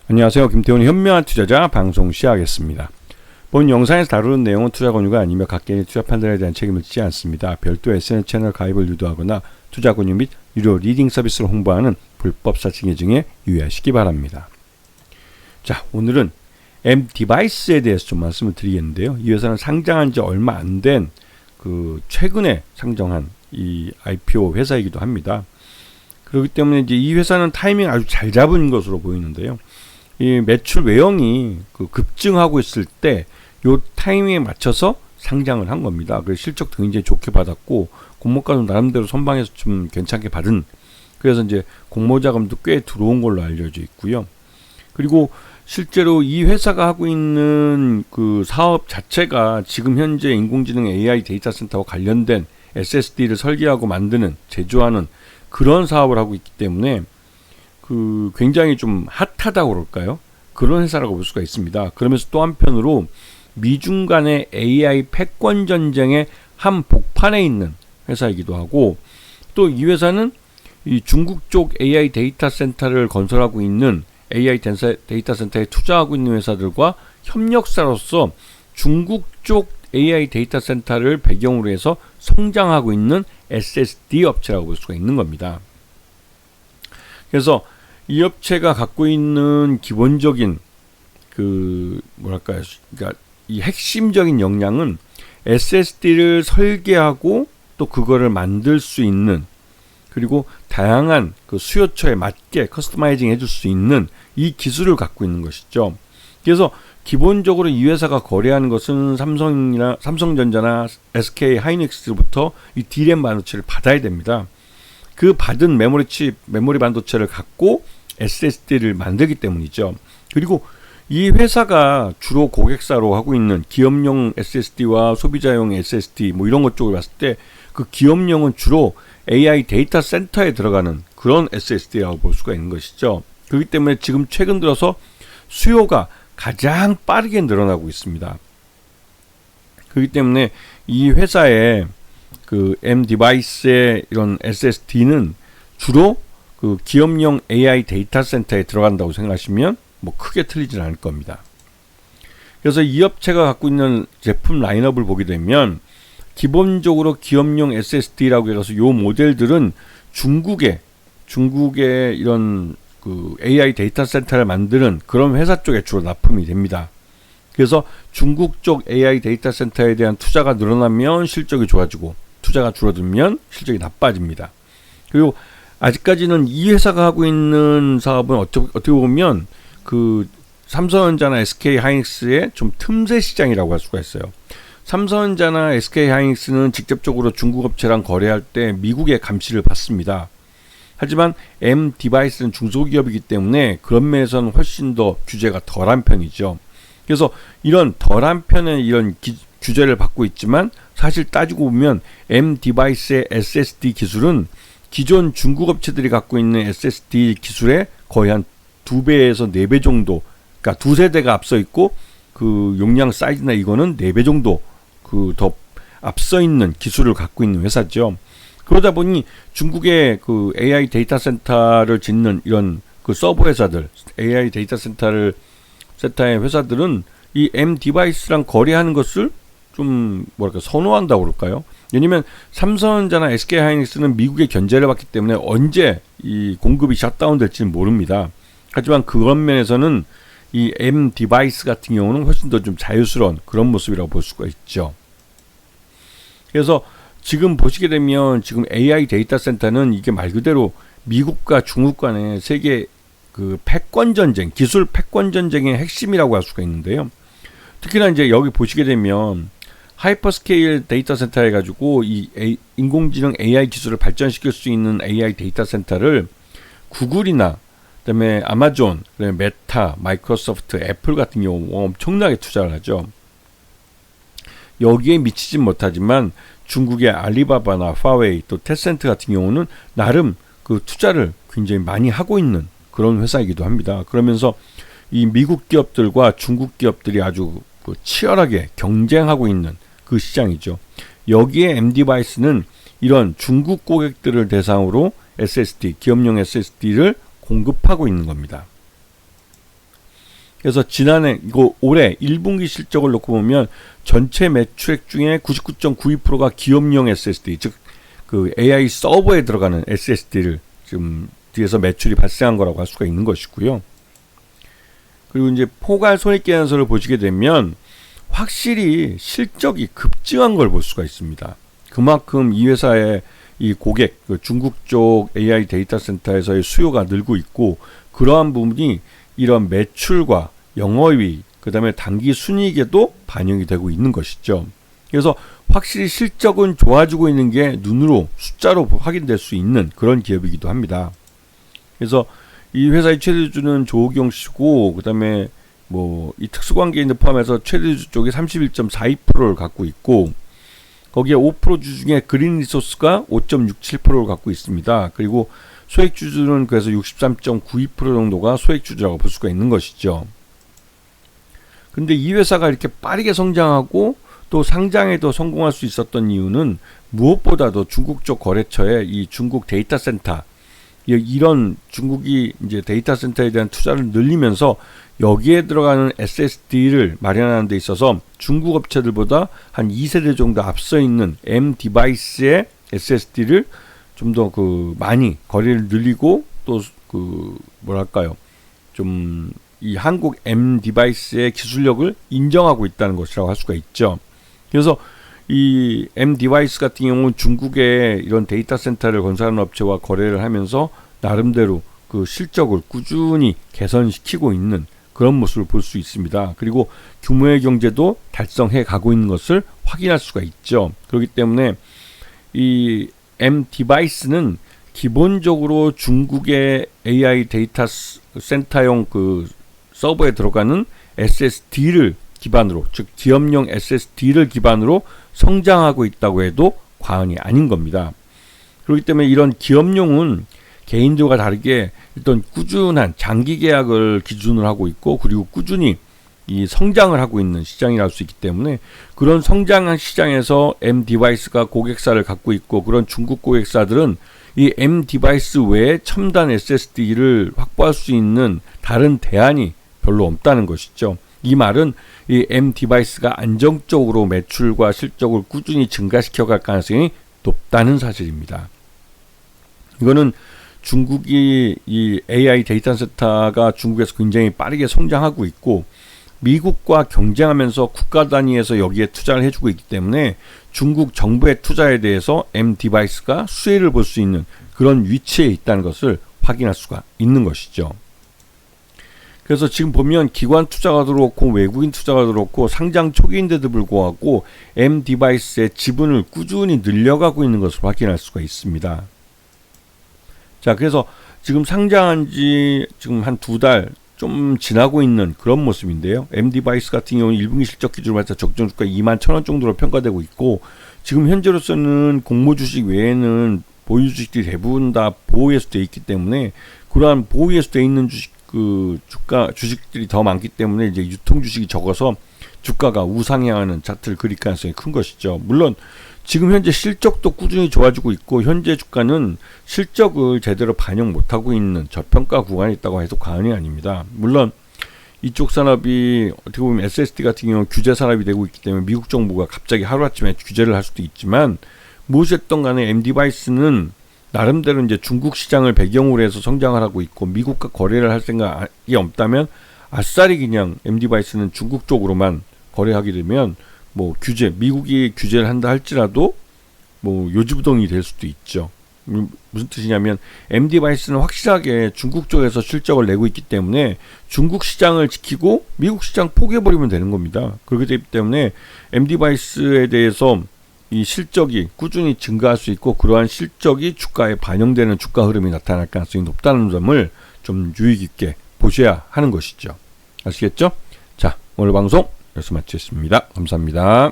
안녕하세요. 김태훈의 현명한 투자자 방송 시작하겠습니다. 본 영상에서 다루는 내용은 투자 권유가 아니며 각개인의 투자 판단에 대한 책임을 지지 않습니다. 별도 SNS 채널 가입을 유도하거나 투자 권유 및 유료 리딩 서비스를 홍보하는 불법 사칭 계정에 유의하시기 바랍니다. 자, 오늘은 M-Device에 대해서 좀 말씀을 드리겠는데요. 이 회사는 상장한 지 얼마 안 된 최근에 상장한 이 IPO 회사이기도 합니다. 그렇기 때문에 이제 이 회사는 타이밍 아주 잘 잡은 것으로 보이는데요. 이 매출 외형이 급증하고 있을 때 요 타이밍에 맞춰서 상장을 한 겁니다. 그래서 실적도 굉장히 좋게 받았고 공모가도 나름대로 선방해서 좀 괜찮게 받은, 그래서 이제 공모 자금도 꽤 들어온 걸로 알려져 있고요. 그리고 실제로 이 회사가 하고 있는 그 사업 자체가 지금 현재 인공지능 AI 데이터 센터와 관련된 SSD를 설계하고 만드는, 제조하는 그런 사업을 하고 있기 때문에 굉장히 좀 핫하다고 그럴까요? 그런 회사라고 볼 수가 있습니다. 그러면서 또 한편으로 미중 간의 AI 패권 전쟁의 한 복판에 있는 회사이기도 하고, 또 이 회사는 이 중국 쪽 AI 데이터 센터를 건설하고 있는 AI 데이터 센터에 투자하고 있는 회사들과 협력사로서 중국 쪽 AI 데이터 센터를 배경으로 해서 성장하고 있는 SSD 업체라고 볼 수가 있는 겁니다. 그래서 이 업체가 갖고 있는 기본적인 그러니까 이 핵심적인 역량은 SSD를 설계하고 또 그거를 만들 수 있는, 그리고 다양한 그 수요처에 맞게 커스터마이징 해줄 수 있는 이 기술을 갖고 있는 것이죠. 그래서 기본적으로 이 회사가 거래하는 것은 삼성전자나 SK 하이닉스로부터 이 D램 반도체를 받아야 됩니다. 그 받은 메모리 반도체를 갖고 SSD를 만들기 때문이죠. 그리고 이 회사가 주로 고객사로 하고 있는 기업용 SSD와 소비자용 SSD 뭐 이런 것 쪽을 봤을 때 그 기업용은 주로 AI 데이터 센터에 들어가는 그런 SSD라고 볼 수가 있는 것이죠. 그렇기 때문에 지금 최근 들어서 수요가 가장 빠르게 늘어나고 있습니다. 그렇기 때문에 이 회사의 M-Device의 이런 SSD는 주로 기업용 AI 데이터 센터에 들어간다고 생각하시면 뭐 크게 틀리진 않을 겁니다. 그래서 이 업체가 갖고 있는 제품 라인업을 보게 되면 기본적으로 기업용 SSD라고 해서 요 모델들은 중국의 이런 AI 데이터 센터를 만드는 그런 회사 쪽에 주로 납품이 됩니다. 그래서 중국 쪽 AI 데이터 센터에 대한 투자가 늘어나면 실적이 좋아지고, 투자가 줄어들면 실적이 나빠집니다. 그리고 아직까지는 이 회사가 하고 있는 사업은 어떻게 보면 삼성전자나 SK 하이닉스의 좀 틈새 시장이라고 할 수가 있어요. 삼성전자나 SK 하이닉스는 직접적으로 중국 업체랑 거래할 때 미국의 감시를 받습니다. 하지만 M-Device는 중소기업이기 때문에 그런 면에서는 훨씬 더 규제가 덜한 편이죠. 그래서 이런 덜한 편의 이런 규제를 받고 있지만 사실 따지고 보면 M-Device의 SSD 기술은 기존 중국 업체들이 갖고 있는 SSD 기술의 거의 한 2배에서 4배 정도, 그러니까 두 세대가 앞서 있고 그 용량 사이즈나 이거는 4배 정도 더 앞서 있는 기술을 갖고 있는 회사죠. 그러다 보니 중국의 AI 데이터 센터를 짓는 이런 서버 회사들, AI 데이터 센터의 회사들은 이 M-Device랑 거래하는 것을 좀 선호한다고 그럴까요? 왜냐면 삼성전자나 SK 하이닉스는 미국의 견제를 받기 때문에 언제 이 공급이 셧다운 될지는 모릅니다. 하지만 그런 면에서는 이 M-Device 같은 경우는 훨씬 더 좀 자유스러운 그런 모습이라고 볼 수가 있죠. 그래서 지금 보시게 되면 지금 AI 데이터 센터는 이게 말 그대로 미국과 중국 간의 세계 패권 전쟁, 기술 패권 전쟁의 핵심이라고 할 수가 있는데요. 특히나 이제 여기 보시게 되면 하이퍼스케일 데이터 센터 해가지고 이 인공지능 AI 기술을 발전시킬 수 있는 AI 데이터 센터를 구글이나 그다음에 아마존, 그다음에 메타, 마이크로소프트, 애플 같은 경우 엄청나게 투자를 하죠. 여기에 미치진 못하지만 중국의 알리바바나 파웨이, 또 테센트 같은 경우는 나름 투자를 굉장히 많이 하고 있는 그런 회사이기도 합니다. 그러면서 이 미국 기업들과 중국 기업들이 아주 치열하게 경쟁하고 있는 그 시장이죠. 여기에 M-Device는 이런 중국 고객들을 대상으로 SSD, 기업용 SSD를 공급하고 있는 겁니다. 그래서 지난해 이거 올해 1분기 실적을 놓고 보면 전체 매출액 중에 99.92%가 기업용 SSD, 즉 그 AI 서버에 들어가는 SSD를 지금 뒤에서 매출이 발생한 거라고 할 수가 있는 것이고요. 그리고 이제 포괄 손익계산서를 보시게 되면 확실히 실적이 급증한 걸 볼 수가 있습니다. 그만큼 이 회사의 이 고객, 중국 쪽 AI 데이터 센터에서의 수요가 늘고 있고, 그러한 부분이 이런 매출과 영업이익, 그 다음에 단기 순이익에도 반영이 되고 있는 것이죠. 그래서 확실히 실적은 좋아지고 있는 게 눈으로 숫자로 확인될 수 있는 그런 기업이기도 합니다. 그래서 이 회사의 최대주주는 조우경 씨고, 그 다음에 뭐 이 특수관계인들 포함해서 최대주주 쪽이 31.42%를 갖고 있고, 거기에 5% 주 중에 그린 리소스가 5.67%를 갖고 있습니다. 그리고 소액주주는 그래서 63.92% 정도가 소액주주라고 볼 수가 있는 것이죠. 근데 이 회사가 이렇게 빠르게 성장하고 또 상장에도 성공할 수 있었던 이유는 무엇보다도 중국 쪽 거래처의 이 중국 데이터 센터, 이런 중국이 이제 데이터 센터에 대한 투자를 늘리면서 여기에 들어가는 SSD를 마련하는 데 있어서 중국 업체들보다 한 2세대 정도 앞서 있는 M 디바이스의 SSD를 좀 더 많이 거래를 늘리고, 또 뭐랄까요, 좀 이 한국 M 디바이스의 기술력을 인정하고 있다는 것이라고 할 수가 있죠. 그래서 이 M 디바이스 같은 경우는 중국의 이런 데이터 센터를 건설하는 업체와 거래를 하면서 나름대로 그 실적을 꾸준히 개선시키고 있는 그런 모습을 볼 수 있습니다. 그리고 규모의 경제도 달성해 가고 있는 것을 확인할 수가 있죠. 그렇기 때문에 이 M 디바이스는 기본적으로 중국의 AI 데이터 센터용 그 서버에 들어가는 SSD를 기반으로, 즉 기업용 SSD를 기반으로 성장하고 있다고 해도 과언이 아닌 겁니다. 그렇기 때문에 이런 기업용은 개인들과 다르게 일단 꾸준한 장기 계약을 기준으로 하고 있고, 그리고 꾸준히 이 성장을 하고 있는 시장이라 할 수 있기 때문에, 그런 성장한 시장에서 M 디바이스가 고객사를 갖고 있고, 그런 중국 고객사들은 이 M 디바이스 외에 첨단 SSD를 확보할 수 있는 다른 대안이 별로 없다는 것이죠. 이 말은 이 M 디바이스가 안정적으로 매출과 실적을 꾸준히 증가시켜 갈 가능성이 높다는 사실입니다. 이거는 중국이 이 AI 데이터 센터가 중국에서 굉장히 빠르게 성장하고 있고, 미국과 경쟁하면서 국가 단위에서 여기에 투자를 해주고 있기 때문에 중국 정부의 투자에 대해서 M 디바이스가 수혜를 볼 수 있는 그런 위치에 있다는 것을 확인할 수가 있는 것이죠. 그래서 지금 보면 기관 투자가도 그렇고 외국인 투자가도 그렇고 상장 초기인데도 불구하고 M 디바이스의 지분을 꾸준히 늘려가고 있는 것을 확인할 수가 있습니다. 자, 그래서 지금 상장한 지 지금 한 2달 좀 지나고 있는 그런 모습인데요. M 디바이스 같은 경우는 1분기 실적 기준으로 해서 적정주가 21,000원 정도로 평가되고 있고, 지금 현재로서는 공모주식 외에는 보유주식들이 대부분 다 보호예수 되어 있기 때문에, 그러한 보호예수 되어 있는 주식들이 더 많기 때문에 이제 유통 주식이 적어서 주가가 우상향하는 차트를 그릴 가능성이 큰 것이죠. 물론 지금 현재 실적도 꾸준히 좋아지고 있고, 현재 주가는 실적을 제대로 반영 못하고 있는 저평가 구간에 있다고 해도 과언이 아닙니다. 물론 이쪽 산업이 어떻게 보면 SSD 같은 경우 규제 산업이 되고 있기 때문에 미국 정부가 갑자기 하루아침에 규제를 할 수도 있지만, 무엇이었던 간에 M 디바이스는 나름대로 이제 중국 시장을 배경으로 해서 성장을 하고 있고, 미국과 거래를 할 생각이 없다면 아싸리 그냥 M 디바이스는 중국 쪽으로만 거래하게 되면 뭐 미국이 규제를 한다 할지라도 뭐 요지부동이 될 수도 있죠. 무슨 뜻이냐면 M 디바이스는 확실하게 중국 쪽에서 실적을 내고 있기 때문에 중국 시장을 지키고 미국 시장 포기해버리면 되는 겁니다. 그렇기 때문에 M 디바이스에 대해서 이 실적이 꾸준히 증가할 수 있고, 그러한 실적이 주가에 반영되는 주가 흐름이 나타날 가능성이 높다는 점을 좀 유의 깊게 보셔야 하는 것이죠. 아시겠죠? 자, 오늘 방송 여기서 마치겠습니다. 감사합니다.